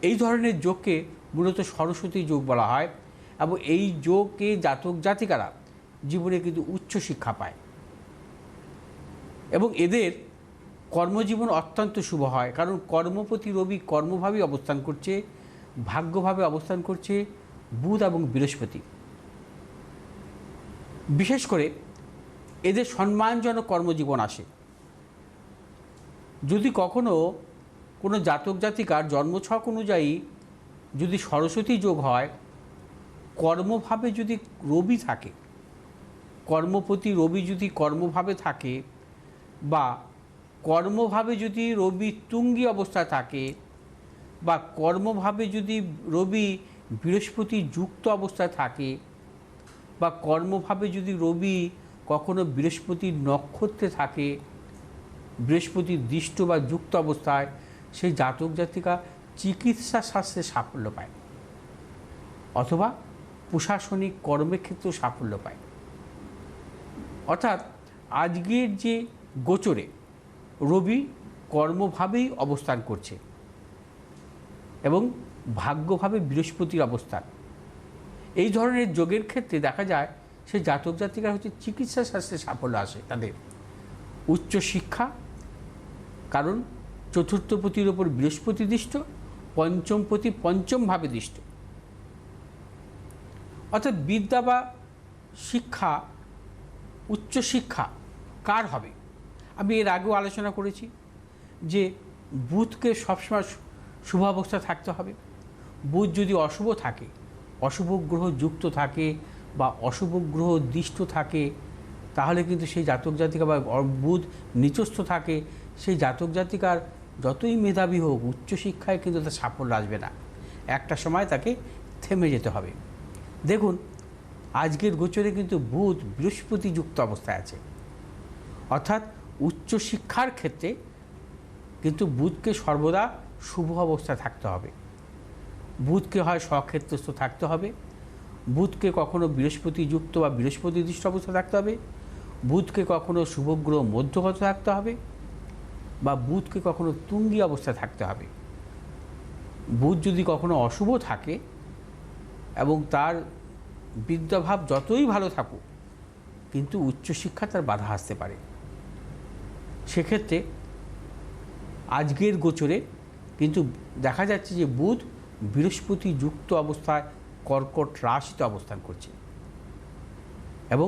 এই ধরনের যোগকে মূলত সরস্বতী যোগ বলা হয় এবং এই যোগে জাতক জাতিকারা জীবনে কিন্তু উচ্চ শিক্ষা পায় এবং এদের কর্মজীবন অত্যন্ত শুভ হয়, কারণ কর্মপতি রবি কর্মভাবে অবস্থান করছে, ভাগ্যভাবে অবস্থান করছে বুধ এবং বৃহস্পতি। বিশেষ করে এদের সম্মানজনক কর্মজীবন আসে। যদি কখনো কোনো জাতক জাতিকার জন্মছক অনুযায়ী যদি সরস্বতী যোগ হয়, কর্মভাবে যদি রবি থাকে, কর্মপতি রবি যদি কর্মভাবে থাকে বা কর্মভাবে যদি রবি তুঙ্গি অবস্থায় থাকে বা কর্মভাবে যদি রবি বৃহস্পতি যুক্ত অবস্থায় থাকে বা কর্মভাবে যদি রবি কখনো বৃহস্পতির নক্ষত্রে থাকে, বৃহস্পতির দৃষ্ট বা যুক্ত অবস্থায়, সেই জাতক জাতিকা চিকিৎসা শাস্ত্রে সাফল্য পায় অথবা প্রশাসনিক কর্মের ক্ষেত্রেও সাফল্য পায়। অর্থাৎ আজকের যে গোচরে রবি কর্মভাবেই অবস্থান করছে এবং ভাগ্যভাবে বৃহস্পতির অবস্থান, এই ধরনের যোগের ক্ষেত্রে দেখা যায় সে জাতক জাতিকার হচ্ছে চিকিৎসা শাস্ত্রে সাফল্য আসে তাদের। উচ্চ শিক্ষা, কারণ চতুর্থপতির ওপর বৃহস্পতি দৃষ্ট, পঞ্চমপতি পঞ্চমভাবে দৃষ্ট। অর্থাৎ বিদ্যা বা শিক্ষা, উচ্চশিক্ষা কার হবে? আমি এর আগেও আলোচনা করেছি যে বুধকে সবসময় শুভ অবস্থা থাকতে হবে। বুধ যদি অশুভ থাকে, অশুভ গ্রহ যুক্ত থাকে বা অশুভ গ্রহ দৃষ্ট থাকে, তাহলে কিন্তু সেই জাতক জাতিকা বা বুধ নিচস্থ থাকে, সেই জাতক জাতিকার যতই মেধাবী হোক উচ্চশিক্ষায় কিন্তু তার সাফল্য আসবে না, একটা সময় তাকে থেমে যেতে হবে। দেখুন আজকের গোচরে কিন্তু বুধ বৃহস্পতি যুক্ত অবস্থায় আছে, অর্থাৎ উচ্চশিক্ষার ক্ষেত্রে কিন্তু বুধকে সর্বদা শুভ অবস্থায় থাকতে হবে। বুধকে হয় স্বক্ষেত্রস্থ থাকতে হবে, বুধকে কখনো বৃহস্পতি যুক্ত বা বৃহস্পতি দৃষ্ট অবস্থা থাকতে হবে, বুধকে কখনো শুভগ্রহ মধ্যগত থাকতে হবে বা বুধকে কখনো তুঙ্গি অবস্থায় থাকতে হবে। বুধ যদি কখনো অশুভ থাকে এবং তার বিদ্যাভাব যতই ভালো থাকুক কিন্তু উচ্চশিক্ষা তার বাধা আসতে পারে। সেক্ষেত্রে আজকের গোচরে কিন্তু দেখা যাচ্ছে যে বুধ বৃহস্পতি যুক্ত অবস্থায় কর্কট রাশিতে অবস্থান করছে এবং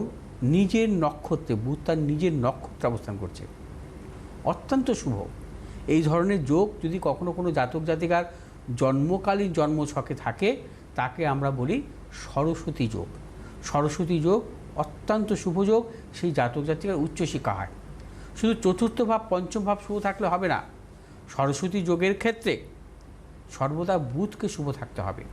নিজের নক্ষত্রে, বুধ তার নিজের নক্ষত্রে অবস্থান করছে, অত্যন্ত শুভ। এই ধরনের যোগ যদি কখনো কোনো জাতক জাতিকার জন্মকালীন জন্মছকে থাকে তাকে আমরা বলি সরস্বতী যোগ। সরস্বতী যোগ অত্যন্ত শুভ যোগ, সেই জাতক জাতিকার উচ্চশিক্ষা হয়। শুধু চতুর্থ ভাব পঞ্চম ভাব শুভ থাকলে হবে না, সরস্বতী যোগের ক্ষেত্রে সর্বদা বুধকে শুভ থাকতে হবে।